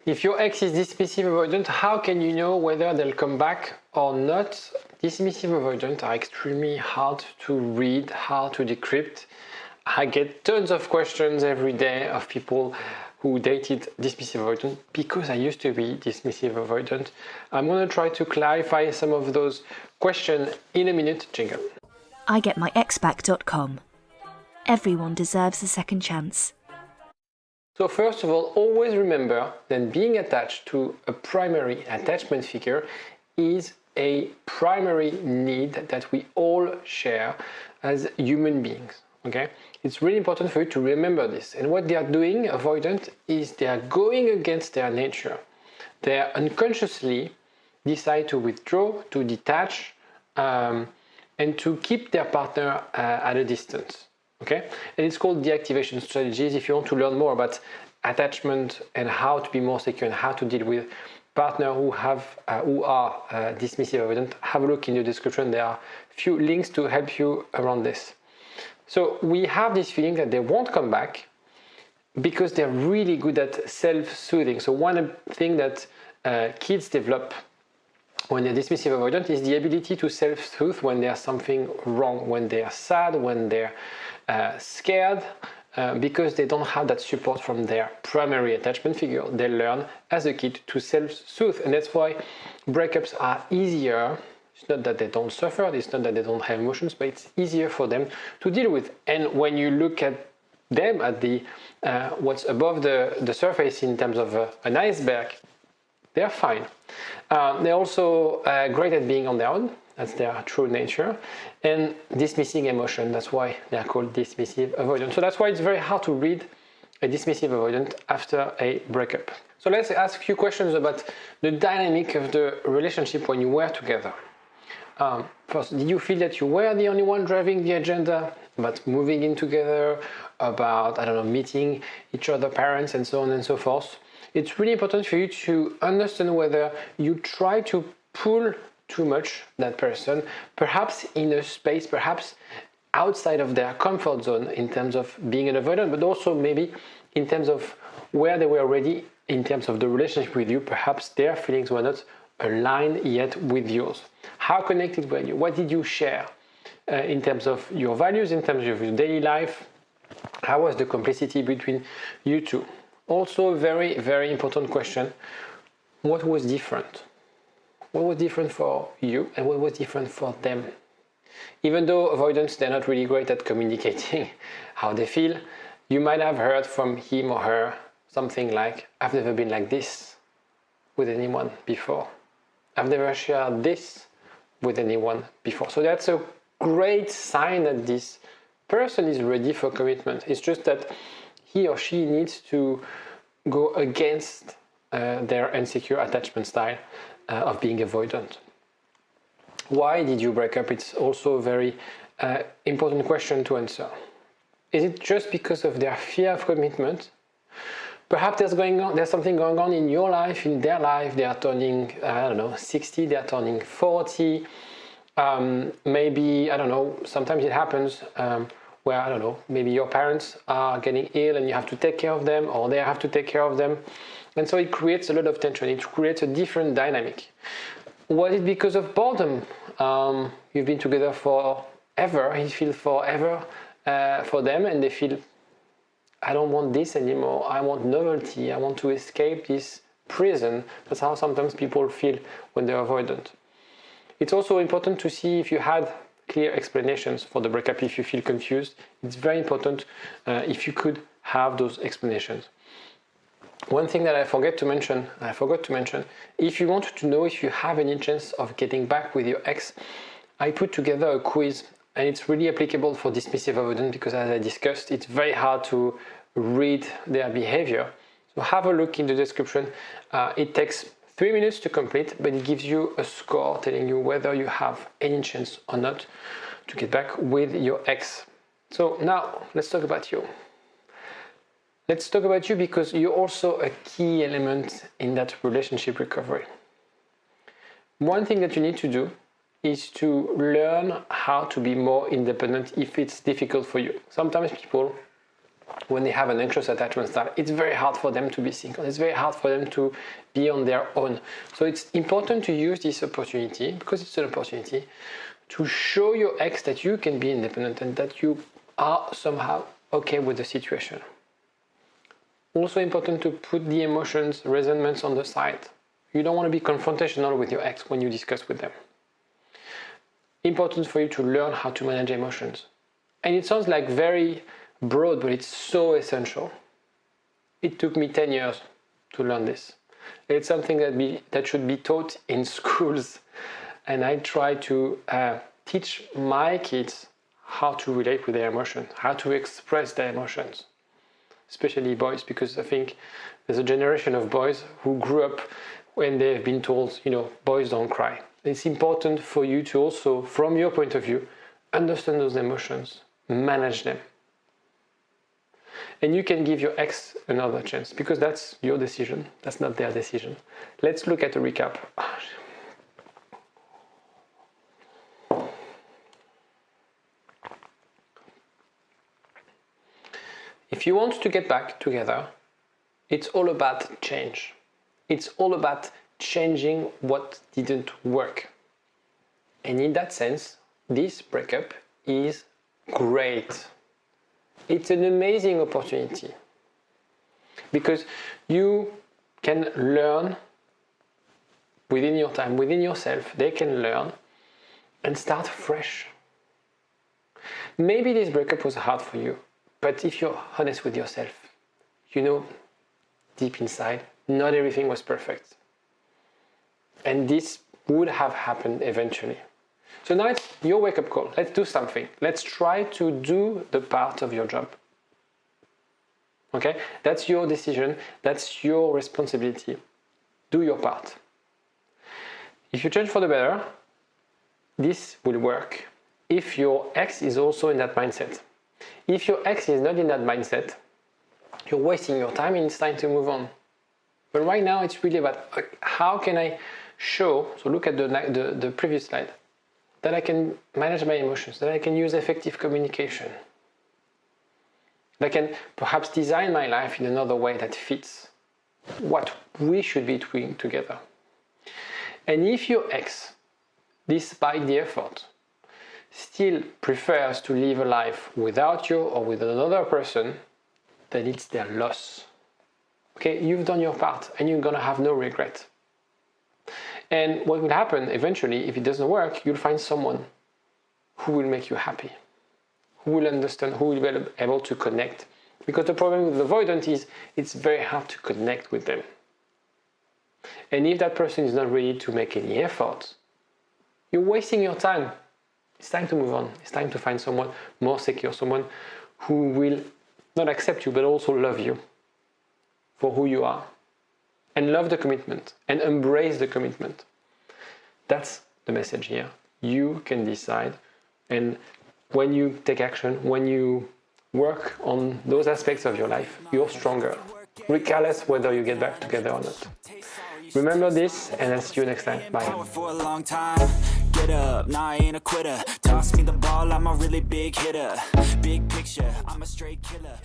If your ex is dismissive avoidant, how can you know whether they'll come back or not? Dismissive avoidant are extremely hard to read, hard to decrypt. I get tons of questions every day of people who dated dismissive avoidant because I used to be dismissive avoidant. I'm going to try to clarify some of those questions in a minute. Jingle. IGetMyExBack.com. Everyone deserves a second chance. So first of all, always remember that being attached to a primary attachment figure is a primary need that we all share as human beings. Okay? It's really important for you to remember this. And what they are doing, avoidant, is they are going against their nature. They unconsciously decide to withdraw, to detach, and to keep their partner at a distance. Okay? And it's called deactivation strategies. If you want to learn more about attachment and how to be more secure and how to deal with partners who are dismissive avoidant, have a look in the description. There are a few links to help you around this. So we have this feeling that they won't come back because they're really good at self-soothing. So one thing that kids develop when they're dismissive avoidant is the ability to self-soothe when there's something wrong, when they're sad, when they're scared, because they don't have that support from their primary attachment figure. They learn as a kid to self-soothe, and that's why breakups are easier. It's not that they don't suffer, it's not that they don't have emotions, but it's easier for them to deal with. And when you look at them, at the what's above the surface in terms of an iceberg, they're fine. They're also great at being on their own. That's their true nature. And dismissing emotion, that's why they're called dismissive avoidant. So that's why it's very hard to read a dismissive avoidant after a breakup. So let's ask a few questions about the dynamic of the relationship when you were together. First, did you feel that you were the only one driving the agenda about moving in together, about, meeting each other's parents and so on and so forth? It's really important for you to understand whether you try to pull too much that person, perhaps in a space, perhaps outside of their comfort zone in terms of being an avoidant, but also maybe in terms of where they were already in terms of the relationship with you. Perhaps their feelings were not aligned yet with yours. How connected were you? What did you share in terms of your values, in terms of your daily life? How was the complicity between you two? Also, a very, very important question. What was different? What was different for you and what was different for them? Even though avoidants, they're not really great at communicating how they feel, you might have heard from him or her something like, I've never been like this with anyone before. I've never shared this with anyone before. So that's a great sign that this person is ready for commitment. It's just that he or she needs to go against their insecure attachment style of being avoidant. Why did you break up? It's also a very important question to answer. Is it just because of their fear of commitment? Perhaps there's something going on in your life, in their life. They are turning, 60, they are turning 40. Maybe, sometimes it happens where, maybe your parents are getting ill and you have to take care of them, or they have to take care of them. And so it creates a lot of tension. It creates a different dynamic. Was it because of boredom? You've been together forever. You feel forever for them, and they feel, I don't want this anymore. I want novelty. I want to escape this prison. That's how sometimes people feel when they're avoidant. It's also important to see if you had clear explanations for the breakup. If you feel confused, it's very important if you could have those explanations. One thing that I forgot to mention, if you want to know if you have any chance of getting back with your ex, I put together a quiz, and it's really applicable for dismissive avoidant because, as I discussed, it's very hard to read their behavior. So have a look in the description. It takes 3 minutes to complete, but it gives you a score telling you whether you have any chance or not to get back with your ex. So now let's talk about you. Let's talk about you because you're also a key element in that relationship recovery. One thing that you need to do is to learn how to be more independent if it's difficult for you. Sometimes people when they have an anxious attachment style, it's very hard for them to be single. It's very hard for them to be on their own. So it's important to use this opportunity, because it's an opportunity, to show your ex that you can be independent and that you are somehow okay with the situation. Also important to put the emotions, resentments on the side. You don't want to be confrontational with your ex when you discuss with them. Important for you to learn how to manage emotions. And it sounds like very broad, but it's so essential. It took me 10 years to learn this. It's something that should be taught in schools. And I try to teach my kids how to relate with their emotions, how to express their emotions, especially boys, because I think there's a generation of boys who grew up when they've been told, boys don't cry. It's important for you to also, from your point of view, understand those emotions, manage them. And you can give your ex another chance, because that's your decision. That's not their decision. Let's look at a recap. If you want to get back together, it's all about change. It's all about changing what didn't work. And in that sense, this breakup is great. It's an amazing opportunity, because you can learn within your time, within yourself. They can learn and start fresh. Maybe this breakup was hard for you, but if you're honest with yourself, deep inside, not everything was perfect. And this would have happened eventually. So now it's your wake-up call. Let's do something. Let's try to do the part of your job. Okay? That's your decision. That's your responsibility. Do your part. If you change for the better, this will work. If your ex is also in that mindset. If your ex is not in that mindset, you're wasting your time and it's time to move on. But right now it's really about how can I show, so look at the previous slide, that I can manage my emotions, that I can use effective communication, that I can perhaps design my life in another way that fits what we should be doing together. And if your ex, despite the effort, still prefers to live a life without you or with another person, then it's their loss. Okay, you've done your part and you're gonna have no regret. And what will happen eventually, if it doesn't work, you'll find someone who will make you happy, who will understand, who will be able to connect. Because the problem with the avoidant is it's very hard to connect with them. And if that person is not ready to make any effort, you're wasting your time. It's time to move on. It's time to find someone more secure, someone who will not accept you, but also love you for who you are. And love the commitment and embrace the commitment. That's the message here. You can decide, and when you take action, when you work on those aspects of your life, you're stronger, regardless whether you get back together or not. Remember this, and I'll see you next time. Bye. Get up, nah, I ain't a quitter. Toss me the ball, I'm a really big hitter. Big picture, I'm a straight killer.